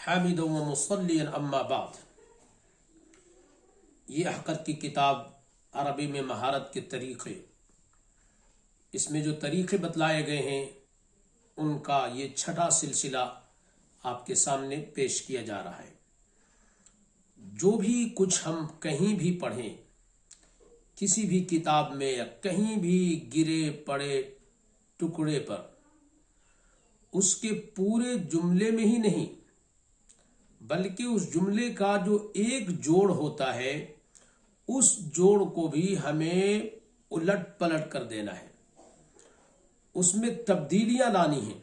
حامدا و مصلیا اما بعد. یہ احقر کی کتاب عربی میں مہارت کے طریقے، اس میں جو طریقے بتلائے گئے ہیں ان کا یہ چھٹا سلسلہ آپ کے سامنے پیش کیا جا رہا ہے. جو بھی کچھ ہم کہیں بھی پڑھیں، کسی بھی کتاب میں یا کہیں بھی گرے پڑے ٹکڑے پر، اس کے پورے جملے میں ہی نہیں بلکہ اس جملے کا جو ایک جوڑ ہوتا ہے اس جوڑ کو بھی ہمیں الٹ پلٹ کر دینا ہے، اس میں تبدیلیاں لانی ہیں،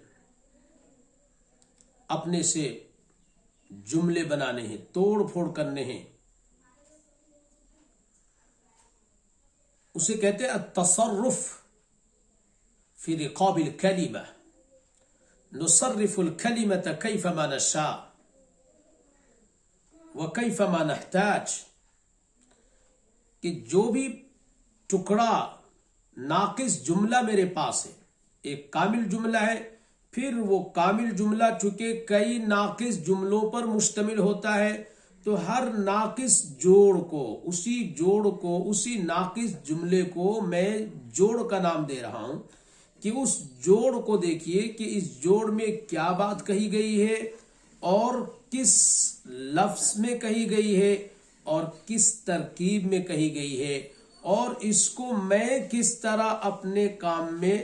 اپنے سے جملے بنانے ہیں، توڑ پھوڑ کرنے ہیں. اسے کہتے ہیں التصرف فی رقاب الکلمہ، نصرف الکلمۃ کیفما نشاء وکیفما نحتاج، کہ جو بھی ٹکڑا ناقص جملہ میرے پاس ہے، ایک کامل جملہ ہے، پھر وہ کامل جملہ چونکہ کئی ناقص جملوں پر مشتمل ہوتا ہے تو ہر ناقص جوڑ کو، اسی ناقص جملے کو میں جوڑ کا نام دے رہا ہوں کہ اس جوڑ کو دیکھیے کہ اس جوڑ میں کیا بات کہی گئی ہے اور کس لفظ میں کہی گئی ہے اور کس ترکیب میں کہی گئی ہے، اور اس کو میں کس طرح اپنے کام میں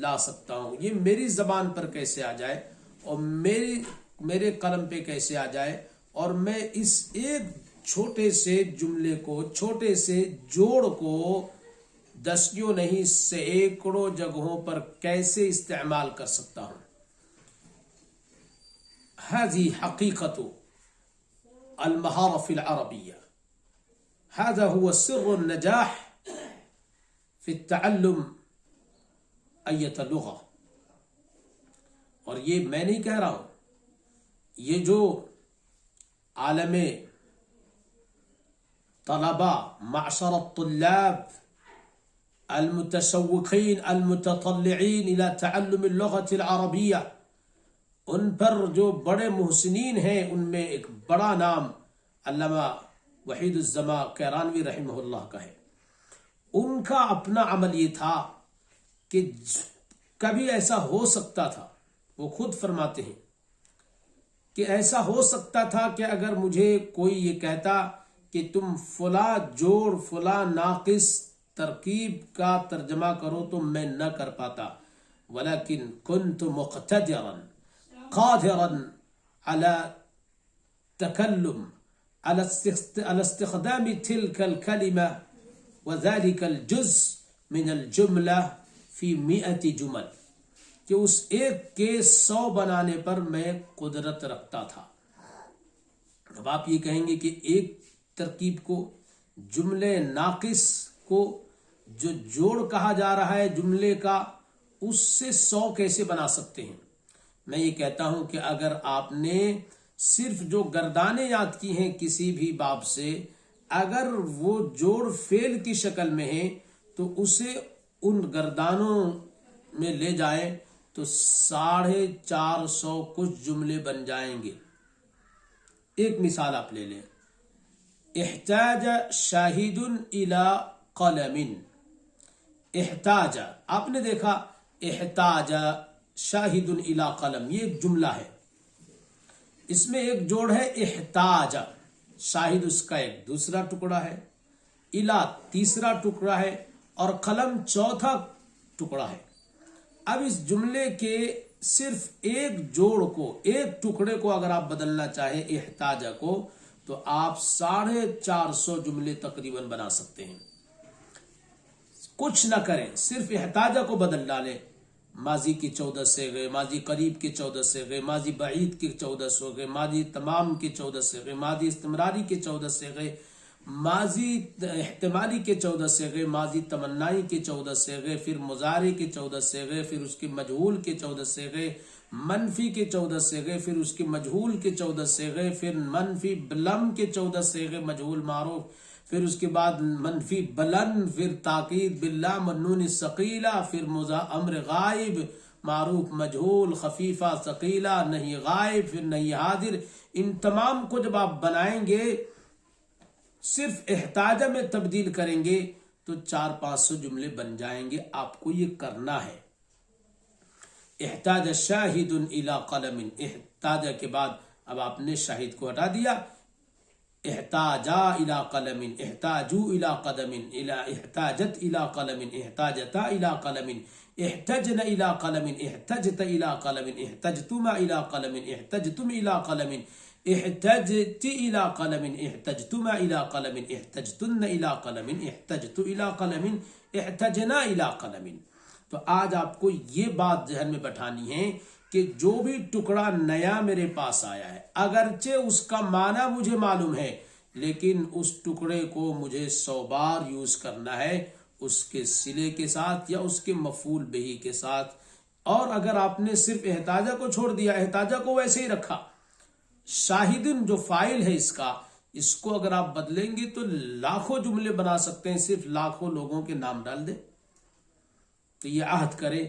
لا سکتا ہوں، یہ میری زبان پر کیسے آ جائے اور میرے قلم پہ کیسے آ جائے، اور میں اس ایک چھوٹے سے جملے کو، چھوٹے سے جوڑ کو دسیوں نہیں سینکڑوں جگہوں پر کیسے استعمال کر سکتا ہوں. هذه حقيقة المهارة في العربية، هذا هو سر النجاح في التعلم أية لغة. اور یہ میں نہیں کہہ رہا ہوں، یہ جو عالم طلباء، معشر الطلاب المتشوقين المتطلعين إلى تعلم اللغة العربية، ان پر جو بڑے محسنین ہیں ان میں ایک بڑا نام علامہ وحید الزماں کیرانوی رحمہ اللہ کا ہے. ان کا اپنا عمل یہ تھا کہ کبھی ایسا ہو سکتا تھا، وہ خود فرماتے ہیں کہ ایسا ہو سکتا تھا کہ اگر مجھے کوئی یہ کہتا کہ تم فلاں جوڑ، فلاں ناقص ترکیب کا ترجمہ کرو تو میں نہ کر پاتا، ولیکن کنت مقتدرا قادرا على تكلم على استخدام تلك الكلمة وذلك الجزء من الجملة في 100 جمل، کہ اس ایک کے 100 بنانے پر میں قدرت رکھتا تھا. اب آپ یہ کہیں گے کہ ایک ترکیب کو، جملے ناقص کو جو جوڑ کہا جا رہا ہے جملے کا، اس سے 100 کیسے بنا سکتے ہیں؟ میں یہ کہتا ہوں کہ اگر آپ نے صرف جو گردانیں یاد کی ہیں کسی بھی باب سے، اگر وہ جوڑ فعل کی شکل میں ہے تو اسے ان گردانوں میں لے جائیں تو 450 کچھ جملے بن جائیں گے. ایک مثال آپ لے لیں، احتاج شاہد الی قلم. احتاج، آپ نے دیکھا احتاج شاہد الی قلم، یہ ایک جملہ ہے، اس میں ایک جوڑ ہے احتاج، شاہد اس کا ایک دوسرا ٹکڑا ہے، الی تیسرا ٹکڑا ہے، اور قلم چوتھا ٹکڑا ہے. اب اس جملے کے صرف ایک جوڑ کو، ایک ٹکڑے کو اگر آپ بدلنا چاہیں احتاج کو، تو آپ 450 جملے تقریباً بنا سکتے ہیں. کچھ نہ کریں، صرف احتاج کو بدل ڈالیں. ماضی کی 14 صیغے، ماضی قریب کے 14 صیغے، ماضی بعید کے 14 صیغے، ماضی تمام کے 14 صیغے، ماضی استمراری کے 14 صیغے، ماضی احتمالی کے 14 صیغے، ماضی تمنائی کے 14 صیغے، پھر مضارع کے 14 صیغے، پھر اس کے مجہول کے 14 صیغے، منفی کے 14 صیغے، پھر اس کے مجہول کے 14 صیغے، پھر منفی بلم کے 14 صیغے مجہول معروف، پھر اس کے بعد منفی بلند، پھر تاکید باللام والنون الثقیلہ، پھر امر غائب، معروف مجہول، خفیفہ ثقیلہ، نہیں غائب پھر نہیں حاضر، ان تمام کو جب آپ بنائیں گے صرف احتاجہ میں تبدیل کریں گے تو 400-500 جملے بن جائیں گے. آپ کو یہ کرنا ہے. احتاج شاہد الی قلم، احتاجہ کے بعد اب آپ نے شاہد کو ہٹا دیا. احتاجا الی قلم، احتاجو الی قدم، احتاجت الی قلم، احتاجتا الی قلم، احتجن الی قلم، احتجت الی قلم، احتجتما الی قلم، احتجتم الی قلم، احتجت الی قلم، احتجتما الی قلم، احتجتن الی قلم، احتجت الی قلم، احتجنا الی قلم. تو آج آپ کو یہ بات ذہن میں بٹھانی ہے کہ جو بھی ٹکڑا نیا میرے پاس آیا ہے، اگرچہ اس کا معنی مجھے معلوم ہے، لیکن اس ٹکڑے کو مجھے 100 بار یوز کرنا ہے، اس کے صلے کے ساتھ یا اس کے مفعول بہ کے ساتھ. اور اگر آپ نے صرف احتاجہ کو چھوڑ دیا، احتاجہ کو ویسے ہی رکھا، شاہدن جو فائل ہے اس کو اگر آپ بدلیں گے تو لاکھوں جملے بنا سکتے ہیں، صرف لاکھوں لوگوں کے نام ڈال دیں. تو یہ عہد کرے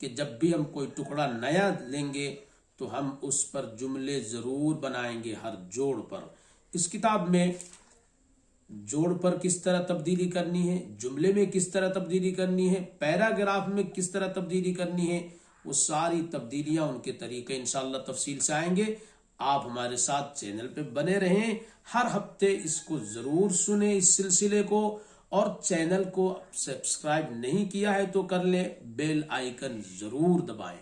کہ جب بھی ہم کوئی ٹکڑا نیا لیں گے تو ہم اس پر جملے ضرور بنائیں گے، ہر جوڑ پر. اس کتاب میں جوڑ پر کس طرح تبدیلی کرنی ہے، جملے میں کس طرح تبدیلی کرنی ہے، پیراگراف میں کس طرح تبدیلی کرنی ہے، وہ ساری تبدیلیاں ان کے طریقے انشاءاللہ تفصیل سے آئیں گے. آپ ہمارے ساتھ چینل پہ بنے رہیں، ہر ہفتے اس کو ضرور سنیں اس سلسلے کو، اور چینل کو سبسکرائب نہیں کیا ہے تو کر لیں، بیل آئیکن ضرور دبائیں.